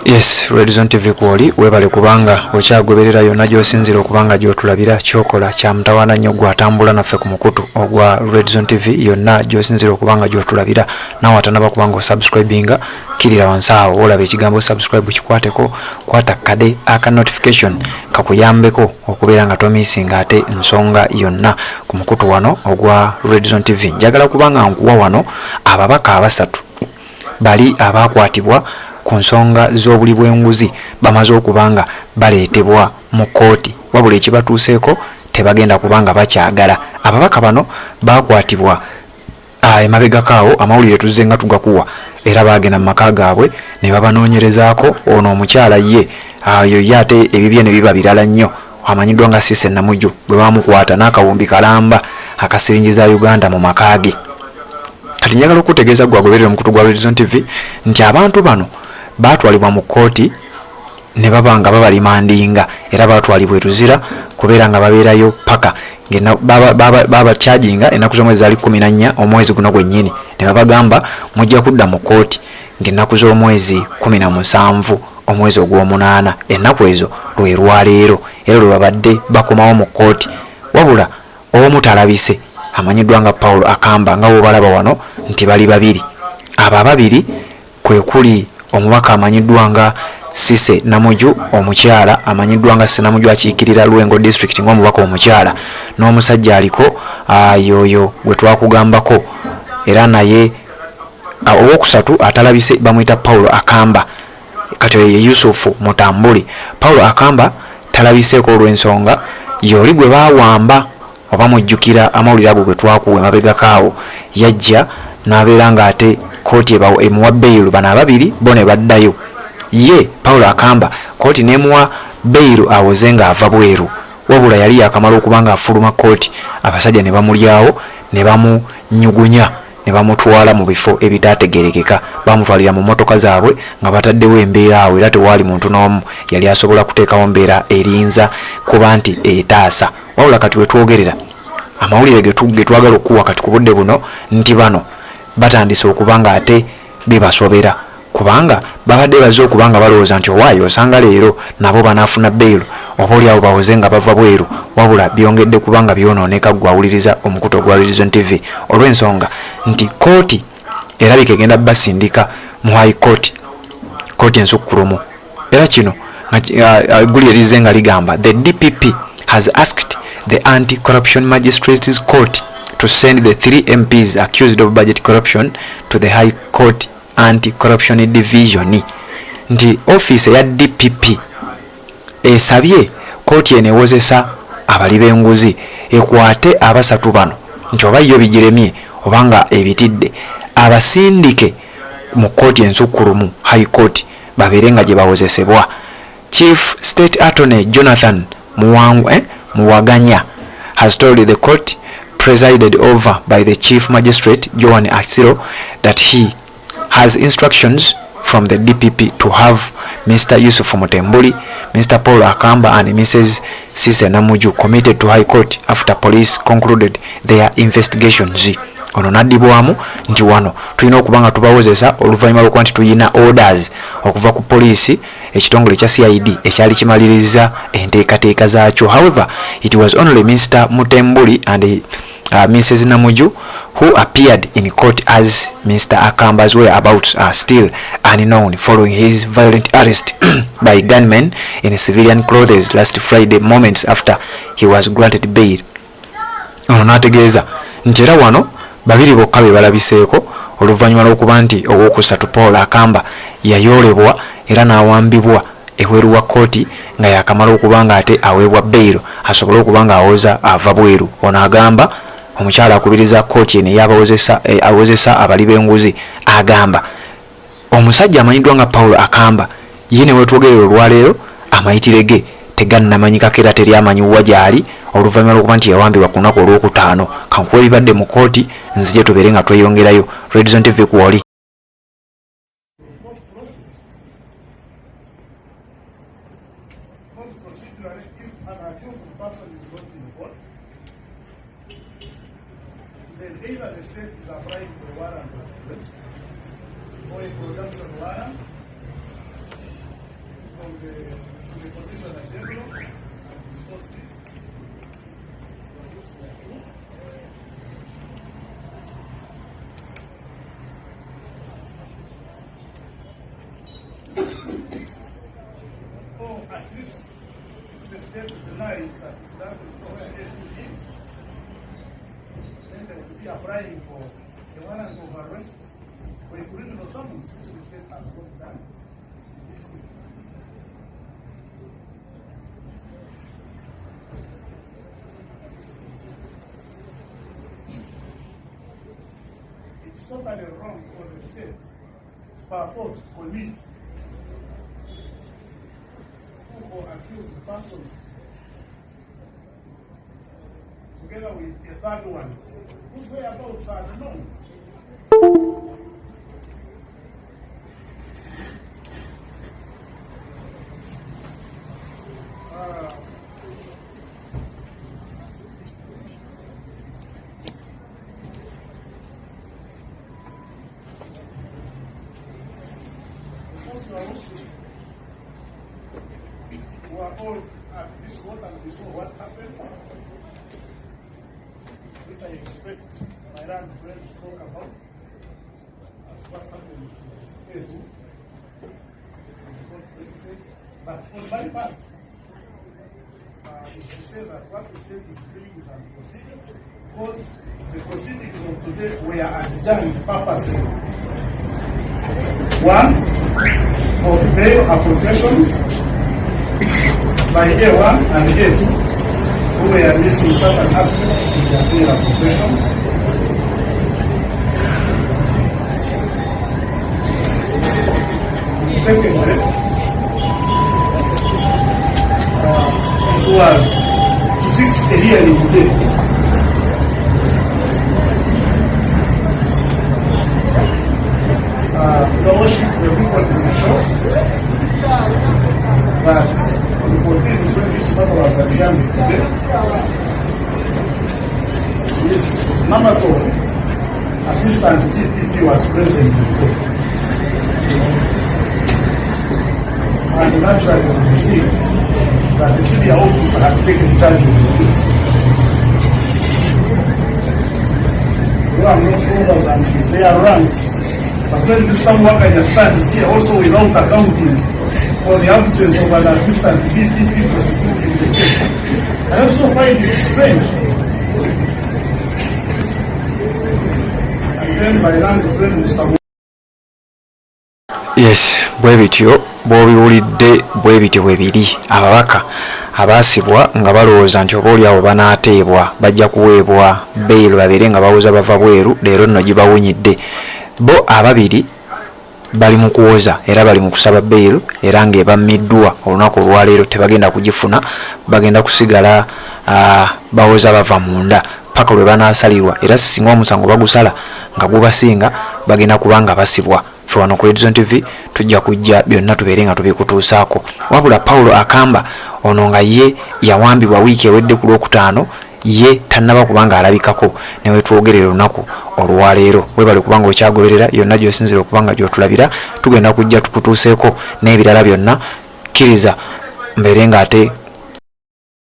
Yes, Redison TV kwoli webale kubanga okyagoberera yonna gy'osinzira okubanga gy'otulabira kyokola kya mutawaana nnyo gwatambula naffe ku mukutu ogwa Redison TV yonna gy'osinzira okubanga gy'otulabira nawe atanaba kubanga osubscribinga kirira wansi awo olaba ekigambo subscribe kikwateko kwata kade aka notification kakuyambeko okubeera nga tomisinga ate nsonga yonna ku mukutu wano ogwa Redison TV. Njagala kubanga nkuwa wano ababaka abasatu bali abakwatibwa ku nsonga z'obuli bw'enguzi bamaze okubanga baleetebwa mu kooti wabula ekibatuuseeko tebagenda kubanga bakyagala. Ababaka bano bakwatibwa emabegakaawo amawulire tuzze nga tugakuwa era bagenda mu maka gaabwe ne babanoonyerezaako ono omukyala ye yo ate ebibye ne biba birala nnyo amanyiddwa nga Cissy Namujju bwe bamukwata n'akawumbi kalamba akasiringiza Uganda mu maka ge. Kati njagala okutegeeza gwagoberera omukutu gwa Redison TV nti abantu bano batwalibwa mu kooti ne babanga babalimandinga era batwalibwa eruzira kubeera nga babeerayo paka baba charginga ennaku z'omwezi zaali 14 omwezi guno gwennyini ne babagamba mujja kudda mu kooti ng'ennaku z'omwezi 17 omwezi ogw'omunaana ennaku ezo lwe lwaleero era lwe babadde bakomawo mu kooti wabula omu talabise amanyiddwa nga Paulo Akamba nga bw'obalaba wano nti bali babiri. Abo ababiri kwe kuli omubaka amanyiddwa nga Cissy Namujju omukyala amanyiddwa nga Cissy Namujju akiikirira Lwengo district ng'omubaka omukyala n'omusajja aliko yoyo gwe twakugambako era naye owokusatu atalabise bamuyita Paulo Akamba kati ye Yusufu Mutambuli. Paulo Akamba talabiseeko olw'ensonga yoli gwe baawamba oba mujjukira amawulire ago gwe twakuwa emabegakaawo yajja n'abeera nga ate kooti emuwa beiru bano ababiri bo ne baddayo ye Paulo Akamba kooti nemuwa beiru awoze nga ava bweru wabula yali yakamala okubanga afuluma kooti abasajja ne bamulyawo ne bamunyugunya ne bamutwala mu bifo ebitaategerekeka bamutwalira mu motoka zaabwe nga bataddewo embeera awo era tewaali muntu n'omu yali asobola kuteekawo mbeera erinza kuba nti etaasa wabula kati wetwogerera amawulire ge twagala okuwa kati ku budde buno nti bano batandise okubanga ate bebasobera kubanga babadde baze okubanga balowooza nti owaayo osanga leero nabo banaafuna beiru oba oli abo bawoze nga bava bweru wabula byongedde kubanga byonooneka gwawuliriza omukutu ogwa Redison TV olw'ensonga nti kooti erabika egenda basindika mu high court kooti ensukkulumu era kino eggulu erizze nga ligamba the DPP has asked the Anti-Corruption Magistrates Court to send the 3 MPs accused of budget corruption to the High Court Anti-Corruption Division. Nti office ya DPP esabye kooti enewozesa abali b'enguzi ekwate abasatu bano nti oba yo bijiremye obanga ebitidde abasindike mu kooti ensukkulumu High Court babeere nga gye bawozesebwa. Chief State Attorney Jonathan Muwaganya has told the court presided over by the Chief Magistrate Joan Asiro that he has instructions from the DPP to have Mr. Yusuf Mutembuli, Mr. Paulo Akamba and Mrs. Cissy Namujju committed to High Court after police concluded their investigations. Ono naddibwamu nti wano tulina okubanga tubawozesa oluvannyuma lw'okuba nti tuyina orders okuva ku poliisi ekitongole kya CID ekyali kimaliriza enteekateeka zaakyo. However, it was only Mr. Mutembuli and Mrs. Namujju who appeared in court as Mr. Akamba's whereabouts are still unknown following his violent arrest by gunmen in civilian clothes last Friday moments after he was granted bail. Ono n'ategeeza nti era wano babiri bokka be balabiseeko oluvannyuma lw'okuba nti ow'okusatu Paulo Akamba yayoolebwa era n'awambibwa ebweru wa kooti nga yakamala okuba nga ate aweebwa beiru asobole okuba nga awoza ava bweru. Ono agamba omukyala akubiriza kooti eno awozesa abali b'enguzi agamba omusajja amanyiddwa nga Paulo Akamba ye ne wetwogerera olwaleero amayitire ge tegannamanyikako era teri amanyiwa gy'ali oluvannyuma lw'okuba nti yawambibwa ku lunaku olwokutaano. Kankuba ebibadde mu kooti nzije tubeere nga tweyongerayo. Redison TV kwoli. Either the state is applying for warrant of arrest or a production warrant the Commissioner General and his forces. Or at least the state denies that is going ahead to this. Then they will be applying for a warrant of arrest for a criminal summons, which the state has not done. In this case. It's totally wrong for the state to purpose to commit or accused persons together with a third one whose whereabouts are unknown. We are all at this court and we saw what happened, which I expect my friend to talk about as what happened to Edu. But on my part, is to say that what we said is doing is unforeseen because the proceedings of today were adjourned purposely. One, for bail applications by A1 and A2 who were missing certain aspects in their bail applications. Secondly, it was to fix a hearing today. Your worship, the people in the show, but on the 14th is when this matter was adjourned today. This Namato, assistant DPP, was present in court. And naturally we see that the senior officer had taken charge of the case. They are not orders and they are ranks. But when this someone stands here also without accounting for the absence of an assistant DPP prosecuting the case, I also find it strange. And then my friend Mr. Yes, bwe bityo bw'obiwulidde bwe bityo bwe biri. Ababaka abaasibwa nga balowooza nti obaoli awo banaateebwa bajja kuweebwa beyiro babeere nga bawuza bava bweru, leero nno gibawunyidde. Bo ababiri bali mu kuwoza era bali mu kusaba beyiro era ng'ebammiddwa olunaku olwaleero tebagenda kugifuna, bagenda kusigala bawoza bava munda paka lwe banaasalirwa, era singa omusango bagusala nga gubasinga bagenda kubanga basibwa. Ffe wano ku Redzone TV tujja kujja byonna tubeere nga tubikutuusaako. Wabula Paulo Akamba ono nga ye yawambibwa wiiki ewedde ku Lwokutaano, ye tannaba kubanga alabikako newe twogerera olunaku olwaleero. Webale kubanga okyagoberera yonna gy'osinzira okubanga gy'otulabira, tugenda kujja tukutuuseeko n'ebirala byonna. Kkiriza mbeere nga ate